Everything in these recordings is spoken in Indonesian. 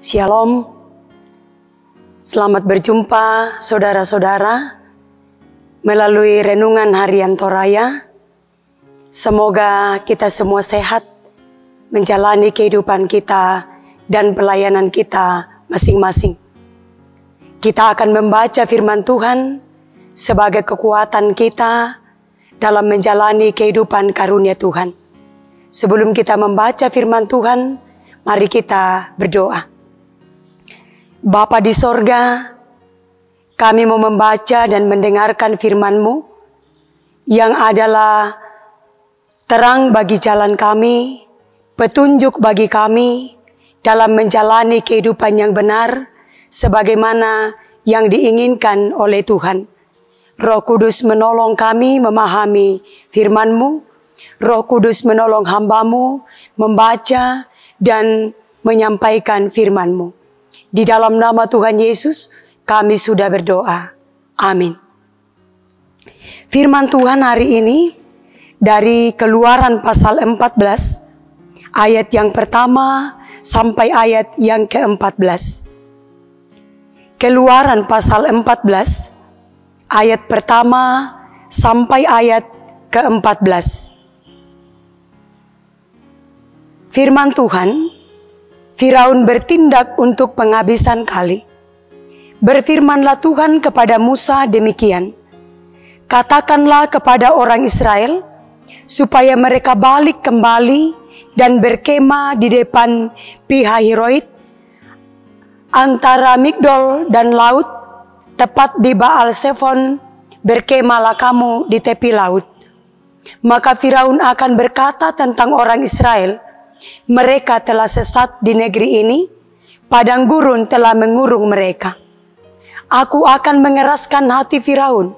Shalom, selamat berjumpa saudara-saudara melalui renungan harian Toraya. Semoga kita semua sehat menjalani kehidupan kita dan pelayanan kita masing-masing. Kita akan membaca firman Tuhan sebagai kekuatan kita dalam menjalani kehidupan karunia Tuhan. Sebelum kita membaca firman Tuhan, mari kita berdoa. Bapa di sorga, kami mau membaca dan mendengarkan firman-Mu yang adalah terang bagi jalan kami, petunjuk bagi kami dalam menjalani kehidupan yang benar sebagaimana yang diinginkan oleh Tuhan. Roh Kudus menolong kami memahami firman-Mu, Roh Kudus menolong hamba-Mu membaca dan menyampaikan firman-Mu. Di dalam nama Tuhan Yesus, kami sudah berdoa. Amin. Firman Tuhan hari ini dari Keluaran pasal 14, ayat yang pertama sampai ayat yang ke-14. Keluaran pasal 14, ayat pertama sampai ayat ke-14. Firman Tuhan, Firaun bertindak untuk penghabisan kali. Berfirmanlah Tuhan kepada Musa demikian, katakanlah kepada orang Israel, supaya mereka balik kembali dan berkemah di depan Pi-hahiroit, antara Migdol dan laut, tepat di Baal-Zephon, berkemahlah kamu di tepi laut. Maka Firaun akan berkata tentang orang Israel, mereka telah sesat di negeri ini, padang gurun telah mengurung mereka. Aku akan mengeraskan hati Firaun,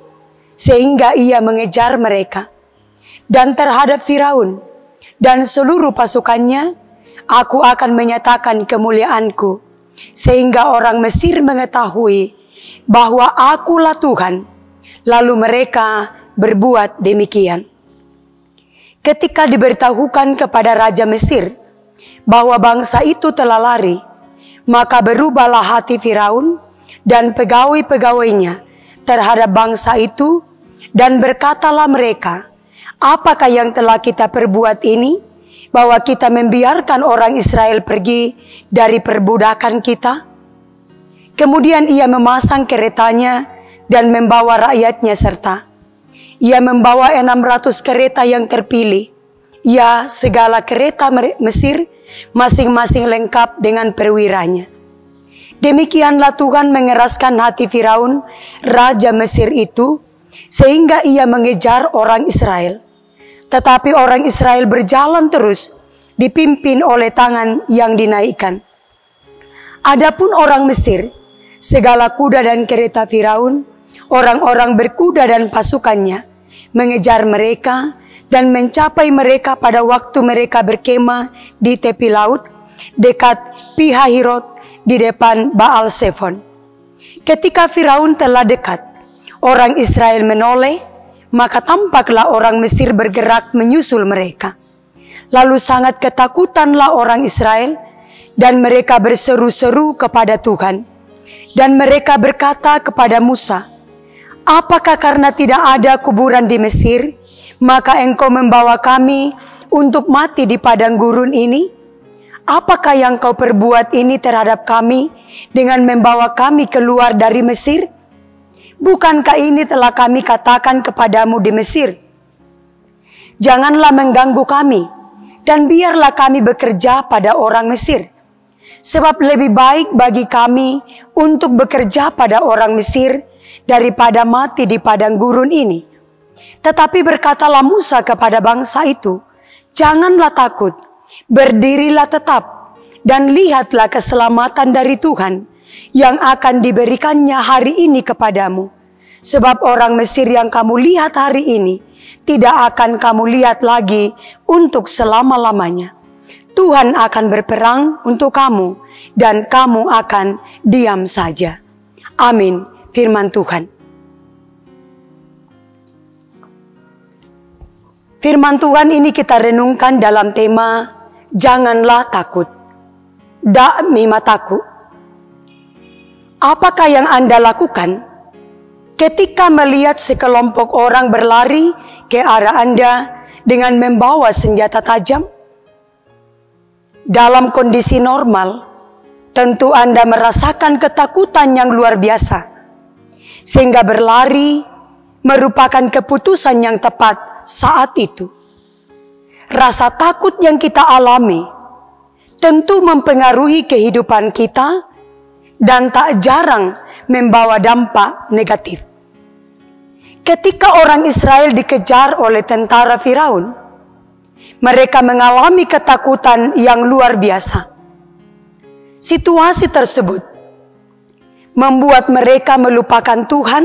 sehingga ia mengejar mereka. Dan terhadap Firaun dan seluruh pasukannya, aku akan menyatakan kemuliaanku, sehingga orang Mesir mengetahui bahwa akulah Tuhan. Lalu mereka berbuat demikian. Ketika diberitahukan kepada Raja Mesir bahwa bangsa itu telah lari, maka berubahlah hati Firaun dan pegawai-pegawainya terhadap bangsa itu, dan berkatalah mereka, apakah yang telah kita perbuat ini, bahwa kita membiarkan orang Israel pergi dari perbudakan kita? Kemudian ia memasang keretanya dan membawa rakyatnya serta. Ia membawa 600 kereta yang terpilih. Ya, segala kereta Mesir masing-masing lengkap dengan perwiranya. Demikianlah Tuhan mengeraskan hati Firaun, Raja Mesir itu, sehingga ia mengejar orang Israel. Tetapi orang Israel berjalan terus, dipimpin oleh tangan yang dinaikkan. Adapun orang Mesir, segala kuda dan kereta Firaun, orang-orang berkuda dan pasukannya, mengejar mereka dan mencapai mereka pada waktu mereka berkemah di tepi laut dekat Pi-hahirot di depan Baal-Zephon. Ketika Firaun telah dekat, orang Israel menoleh, maka tampaklah orang Mesir bergerak menyusul mereka. Lalu sangat ketakutanlah orang Israel dan mereka berseru-seru kepada Tuhan. Dan mereka berkata kepada Musa, apakah karena tidak ada kuburan di Mesir, maka engkau membawa kami untuk mati di padang gurun ini? Apakah yang kau perbuat ini terhadap kami dengan membawa kami keluar dari Mesir? Bukankah ini telah kami katakan kepadamu di Mesir? Janganlah mengganggu kami, dan biarlah kami bekerja pada orang Mesir. Sebab lebih baik bagi kami untuk bekerja pada orang Mesir daripada mati di padang gurun ini. Tetapi berkatalah Musa kepada bangsa itu, janganlah takut, berdirilah tetap, dan lihatlah keselamatan dari Tuhan yang akan diberikannya hari ini kepadamu. Sebab orang Mesir yang kamu lihat hari ini, tidak akan kamu lihat lagi untuk selama-lamanya. Tuhan akan berperang untuk kamu, dan kamu akan diam saja. Amin. Firman Tuhan. Firman Tuhan ini kita renungkan dalam tema janganlah takut. Da' mi mataku. Apakah yang Anda lakukan ketika melihat sekelompok orang berlari ke arah Anda dengan membawa senjata tajam? Dalam kondisi normal, tentu Anda merasakan ketakutan yang luar biasa, sehingga berlari merupakan keputusan yang tepat saat itu. Rasa takut yang kita alami tentu mempengaruhi kehidupan kita dan tak jarang membawa dampak negatif. Ketika orang Israel dikejar oleh tentara Firaun, mereka mengalami ketakutan yang luar biasa. Situasi tersebut membuat mereka melupakan Tuhan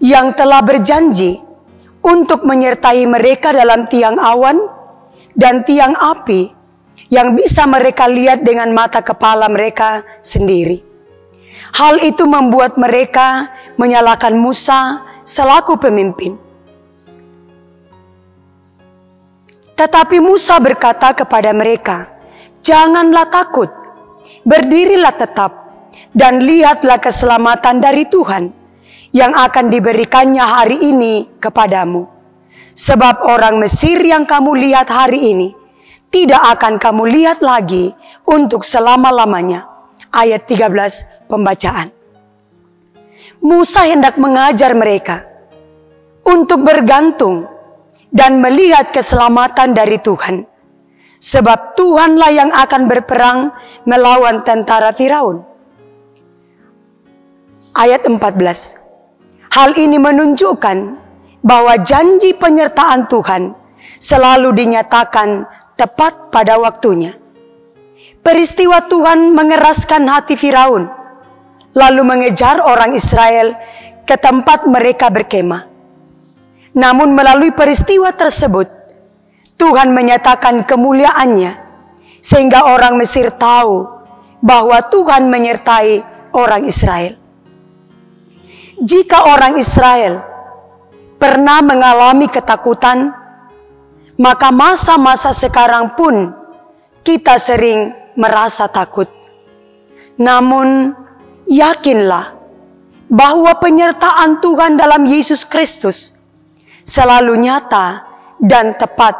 yang telah berjanji untuk menyertai mereka dalam tiang awan dan tiang api yang bisa mereka lihat dengan mata kepala mereka sendiri. Hal itu membuat mereka menyalahkan Musa selaku pemimpin. Tetapi Musa berkata kepada mereka, "Janganlah takut, berdirilah tetap, dan lihatlah keselamatan dari Tuhan yang akan diberikannya hari ini kepadamu. Sebab orang Mesir yang kamu lihat hari ini, tidak akan kamu lihat lagi untuk selama-lamanya." Ayat 13 pembacaan. Musa hendak mengajar mereka untuk bergantung dan melihat keselamatan dari Tuhan. Sebab Tuhanlah yang akan berperang melawan tentara Firaun. Ayat 14. Hal ini menunjukkan bahwa janji penyertaan Tuhan selalu dinyatakan tepat pada waktunya. Peristiwa Tuhan mengeraskan hati Firaun, lalu mengejar orang Israel ke tempat mereka berkemah. Namun melalui peristiwa tersebut, Tuhan menyatakan kemuliaannya, sehingga orang Mesir tahu bahwa Tuhan menyertai orang Israel. Jika orang Israel pernah mengalami ketakutan, maka masa-masa sekarang pun kita sering merasa takut. Namun, yakinlah bahwa penyertaan Tuhan dalam Yesus Kristus selalu nyata dan tepat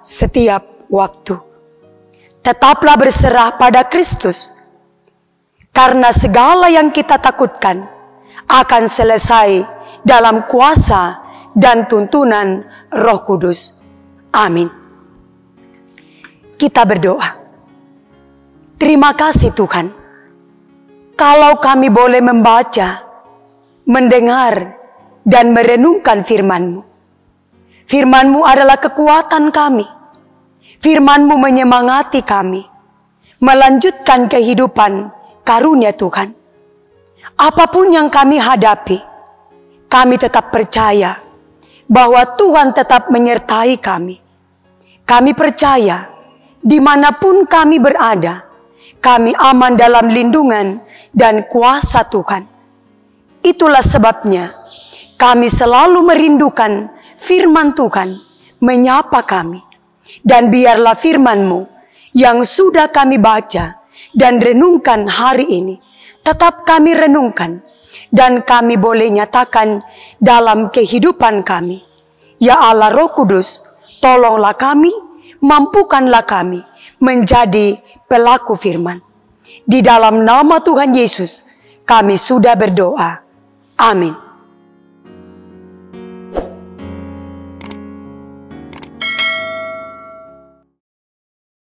setiap waktu. Tetaplah berserah pada Kristus, karena segala yang kita takutkan akan selesai dalam kuasa dan tuntunan Roh Kudus. Amin. Kita berdoa. Terima kasih Tuhan, kalau kami boleh membaca, mendengar, dan merenungkan firman-Mu. Firman-Mu adalah kekuatan kami. Firman-Mu menyemangati kami, melanjutkan kehidupan karunia Tuhan. Apapun yang kami hadapi, kami tetap percaya bahwa Tuhan tetap menyertai kami. Kami percaya dimanapun kami berada, kami aman dalam lindungan dan kuasa Tuhan. Itulah sebabnya kami selalu merindukan firman Tuhan menyapa kami. Dan biarlah firman-Mu yang sudah kami baca dan renungkan hari ini, tetap kami renungkan dan kami boleh nyatakan dalam kehidupan kami. Ya Allah Roh Kudus, tolonglah kami, mampukanlah kami menjadi pelaku firman. Di dalam nama Tuhan Yesus, kami sudah berdoa. Amin.